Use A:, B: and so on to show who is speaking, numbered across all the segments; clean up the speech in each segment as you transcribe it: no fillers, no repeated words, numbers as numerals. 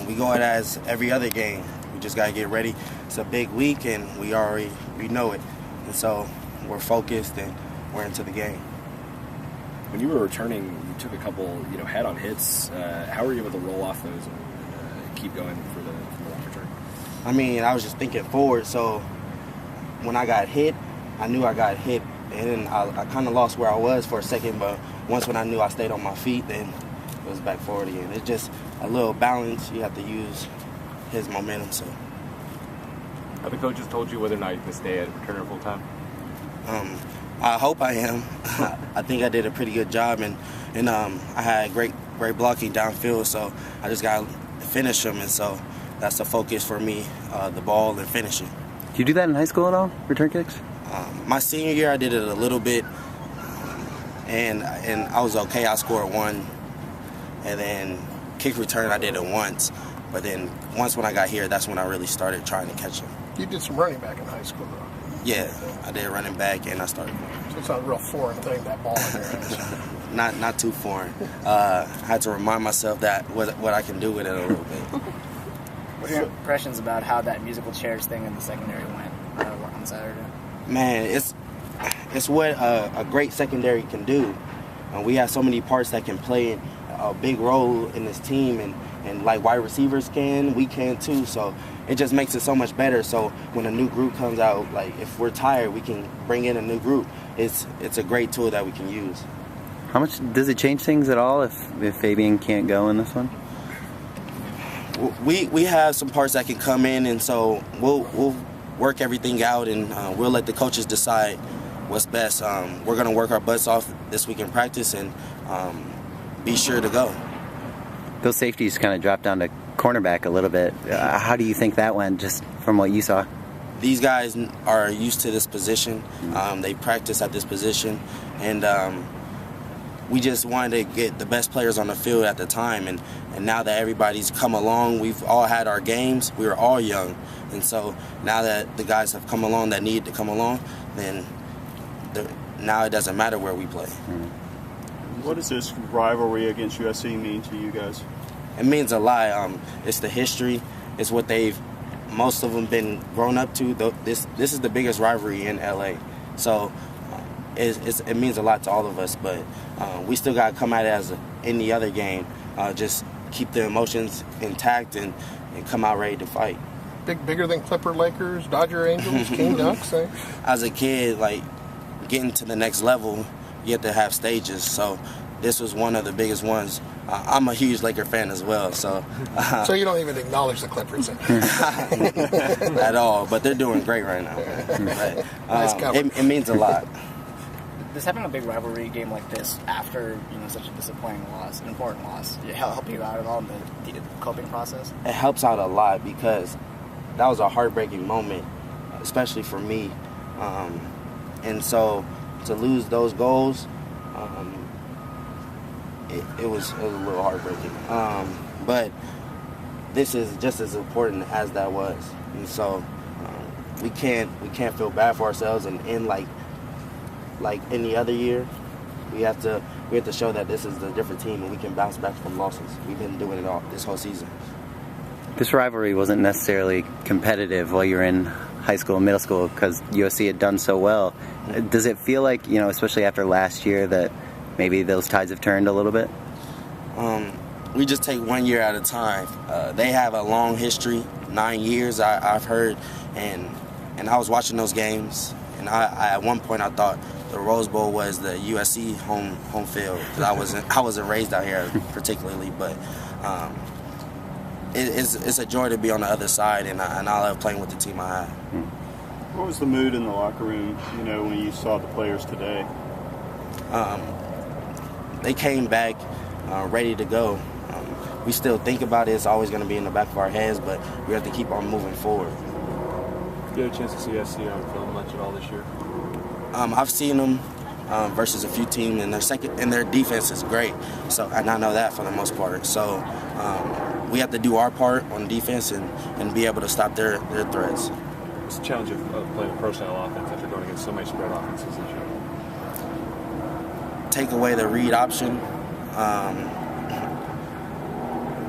A: We go it as every other game. We just got to get ready. It's a big week, and we know it. And so we're focused, and we're into the game.
B: When you were returning, you took a couple, head-on hits. How were you able to roll off those and keep going for the long return?
A: I mean, I was just thinking forward, so when I got hit, I knew I got hit, and then I kind of lost where I was for a second, but once when I knew I stayed on my feet, then it was back forward again. It's just a little balance. You have to use his momentum. So,
C: have the coaches told you whether or not you can stay at returner full time?
A: I hope I am. I think I did a pretty good job, and I had great blocking downfield, so I just got to finish them, and so that's the focus for me, the ball and finishing.
D: Do you do that in high school at all, return kicks?
A: My senior year, I did it a little bit, and I was okay. I scored one, and then kick return, I did it once. But then once when I got here, that's when I really started trying to catch them.
E: You did some running back in high school, though.
A: Yeah, I did running back, and I started playing.
E: So it's not a real foreign thing, that ball in there.
A: Not too foreign. I had to remind myself that what I can do with it a little bit.
F: What are your impressions about how that musical chairs thing in the secondary went on Saturday?
A: Man, it's what a great secondary can do. We have so many parts that can play a big role in this team, and like wide receivers can, we can too. So it just makes it so much better. So when a new group comes out, like if we're tired, we can bring in a new group. It's a great tool that we can use.
D: How much does it change things at all if Fabian can't go in this one?
A: We have some parts that can come in, and so we'll work everything out, and we'll let the coaches decide what's best. We're going to work our butts off this week in practice and be sure to go.
D: Those safeties kind of dropped down to cornerback a little bit. How do you think that went, just from what you saw?
A: These guys are used to this position. They practice at this position, and we just wanted to get the best players on the field at the time. And now that everybody's come along, we've all had our games. We were all young. And so now that the guys have come along that need to come along, then now it doesn't matter where we play.
G: What does this rivalry against USC mean to you guys?
A: It means a lot. It's the history. It's what most of them been grown up to. This is the biggest rivalry in LA. So it means a lot to all of us, but we still got to come at it as any other game. Just keep the emotions intact and come out ready to fight.
E: Bigger than Clipper, Lakers, Dodger, Angels, King, Ducks. Eh?
A: As a kid, like getting to the next level, you have to have stages. So this was one of the biggest ones. I'm a huge Laker fan as well, so.
E: So you don't even acknowledge the Clippers
A: at all, but they're doing great right now. But, it means a lot.
F: Does having a big rivalry game like this after such a disappointing loss, an important loss, help you out at all in the coping process?
A: It helps out a lot because that was a heartbreaking moment, especially for me, and so to lose those goals, it was a little heartbreaking. But this is just as important as that was, and so we can't feel bad for ourselves. And in like any other year, we have to show that this is a different team and we can bounce back from losses. We've been doing it all this whole season.
D: This rivalry wasn't necessarily competitive while you were in high school and middle school because USC had done so well. Does it feel like, especially after last year, that maybe those tides have turned a little bit?
A: We just take 1 year at a time. They have a long history, 9 years I've heard, and I was watching those games, and I at one point I thought the Rose Bowl was the USC home field because I wasn't raised out here particularly, but it's a joy to be on the other side, and I love playing with the team I have.
G: What was the mood in the locker room, when you saw the players today?
A: They came back ready to go. We still think about it. It's always going to be in the back of our heads, but we have to keep on moving forward.
C: Did you get a chance to see USC on film much at all this year?
A: I've seen them versus a few teams, and their defense is great. So, and I know that for the most part. So we have to do our part on defense and be able to stop their threats.
C: What's the challenge of playing a personnel offense after going against so many spread offenses this year?
A: Take away the read option,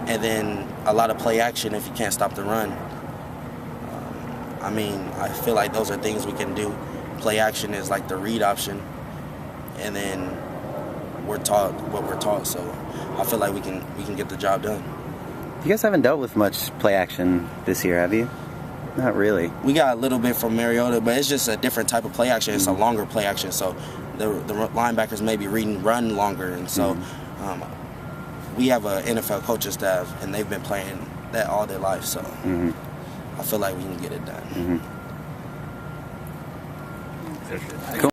A: and then a lot of play action if you can't stop the run. I feel like those are things we can do. Play action is like the read option, and then we're taught what we're taught. So I feel like we can get the job done.
D: You guys haven't dealt with much play action this year, have you? Not really.
A: We got a little bit from Mariota, but it's just a different type of play action. It's a longer play action, so the linebackers may be reading run longer, and so we have an NFL coaching staff, and they've been playing that all their life. So I feel like we can get it done.
D: Cool.